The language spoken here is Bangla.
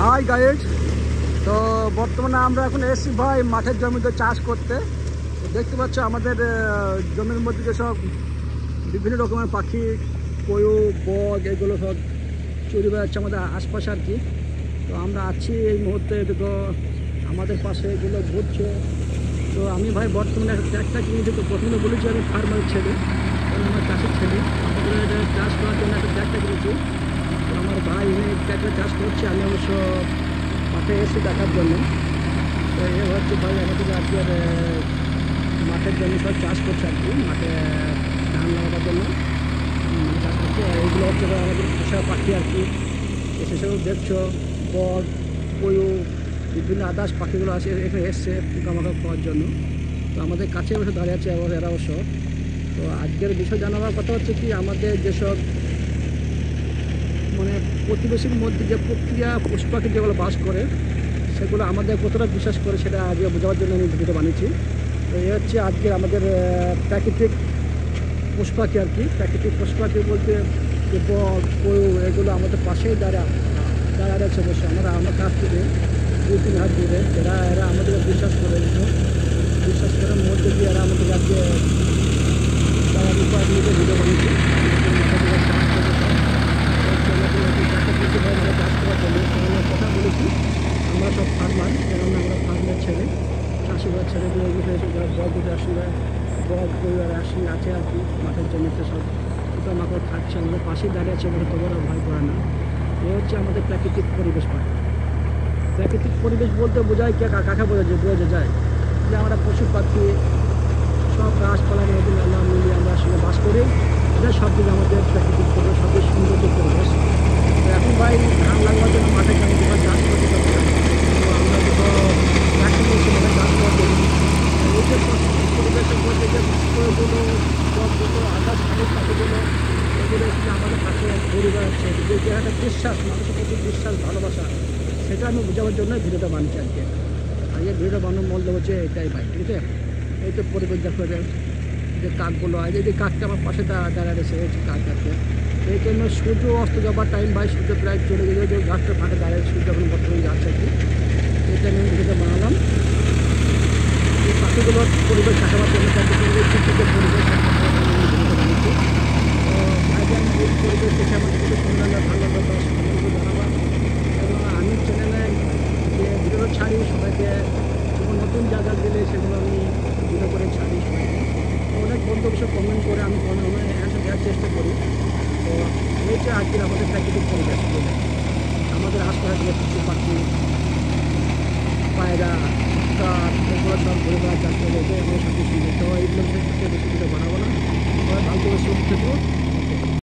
High guide. তো বর্তমানে আমরা এখন এসছি ভাই মাঠের জমিতে চাষ করতে। দেখতে পাচ্ছ আমাদের জমির মধ্যে যেসব বিভিন্ন রকমের পাখি, পয়ু, বগ, এগুলো সব চুরি বেড়াচ্ছে আমাদের আশপাশে আর কি। তো আমরা আছি এই মুহূর্তে, তো আমাদের পাশে এগুলো ঘুরছে। তো আমি ভাই বর্তমানে একটা কিনেছি। তো প্রথমে বলেছি আমি ফার্মারের ছেলে, কারণ আমার চাষের ছেলে। আমাদের এটা চাষ করার জন্য একটা ট্র্যাক্টর কিনেছি। তো আমার ভাই এনে ট্র্যাক্টর চাষ করছে, আমি অবশ্য মাঠে এসে দেখার জন্য। তো এ হচ্ছে ভাই আমাদের আজকের মাঠের জন্য সব চাষ করছে আর কি, মাঠে ধান লাগাবার জন্য চাষ করছে। এইগুলো হচ্ছে ভাই আমাদের পোষা পাখি আর কি। তো সেসব দেখছো বগ, পয়ু, বিভিন্ন আদার্স পাখিগুলো আছে এখানে এসছে পোকামাকড় খাওয়ার জন্য। তো আমাদের কাছে অবশ্য দাঁড়িয়ে আছে এরা অবশ্য। তো আজকের বিষয় জানাবার কথা হচ্ছে কি, আমাদের যেসব মানে প্রতিবেশীর মধ্যে যে প্রক্রিয়া পশু পাখি যেগুলো বাস করে, সেগুলো আমাদের কতটা বিশ্বাস করে সেটা আজকে বোঝাবার জন্য আমি ভিডিওটা বানিয়েছি। তো এই হচ্ছে আজকের আমাদের প্রাকৃতিক পশু পাখি আর কি। প্রাকৃতিক পশু পাখি বলতে যে বগ, পয়ু, এগুলো আমাদের পাশেই দাঁড়াচ্ছে অবশ্যই। আমার কাছ থেকে 2-3 হাত দূরে এরা আমাদের বিশ্বাস করে মধ্যে দিয়ে এরা আমাদের আজকে তারা নিজে ভিডিও বানিয়েছে। চাষ করার জন্য কথা বলেছি, আমরা সব ফার্মার, কেননা আমরা ফার্মের ছেলে, চাষিবার ছেলেগুলো যারা বগুলো আসলে বগ পরিবার আসলে আছে আর কি। মাঠের জমিতে সব পোকামাকড় খাচ্ছে, আমাদের পাশেই দাঁড়িয়ে আছে বলে তবুরা ভয় করে না। এ হচ্ছে আমাদের প্রাকৃতিক পরিবেশ পায়। প্রাকৃতিক পরিবেশ বলতে বোঝায় কাকে বোঝা যায় যে আমরা পশু পাখি সব গাছপালা নদী নালা মিলিয়ে আমরা আসলে বাস করি। এটা সব দিকে আমাদের প্রাকৃতিক পরিবেশ, সবচেয়ে সৌন্দর্য পরিবেশ। তো এখন ভাই ধান লাগবার জন্য মাঠে জমি চাষ করতে হবে। তো আমরা দুটো প্রাকৃতিক হিসেবে চাষ করার জন্য এই যে পরিবেশের মধ্যে যে পুষ্পগুলো, সবগুলো আকাশ পাখিগুলো, এগুলো এসে আমাদের পাশে ঘুরে বেড়াচ্ছে। যে একটা বিশ্বাস, মানুষের প্রতি বিশ্বাস, ভালোবাসা, সেটা আমি বোঝাবার জন্য ভিডিওটা বানিয়েছি আজকে। আর এই ভিডিওটা বানানোর মূল্য হচ্ছে এটাই ভাই, ঠিক আছে। এই তো পরিবেশ দেখো, যে কাকগুলো আছে, এই যে কাকটা আমার পাশে দাঁড়া রয়েছে, হচ্ছে কাক আছে। এই জন্য সূর্য অস্ত যাবার টাইম ভাই, সূর্য প্রায় চলে গেলে যে গাছটা ফাঁকে দাঁড়িয়ে সূর্য এখন বর্তমানে যাচ্ছে আর কি। এটা আমি ভিডিওটা বানালাম এই পাখিগুলোর পরিবেশ দেখাবার জন্য, তাদের পরিবেশ ভিডিওটা বানিয়েছি। তো ভাইকে আমি এই পরিবেশ দেখে আমার খুবই সুন্দর লাগলো, ভালো লাগলো, সকলকে জানাবার। এবং আমি চ্যানেলে যে ভিডিও ছাড়ি সবাইকে, যখন নতুন জায়গা গেলে সেগুলো আমি ভিডিও করে ছাড়ি সবাইকে। অনেক বন্ধু সব কমেন্ট করে, আমি অ্যান্সার দেওয়ার চেষ্টা করি। তো এই যে আজকের আমাদের প্রাকৃতিক পরিবেশ, আমাদের আশপাশে পশু পাখি, পায়রা, কাক, এগুলো সব ঘুরে বেড়া চাষ করে, এগুলো সব কিছু। তো এইগুলো বেশি ভিডিও বানাবো না, সবাই ভালো করে সুস্থ থাকবো।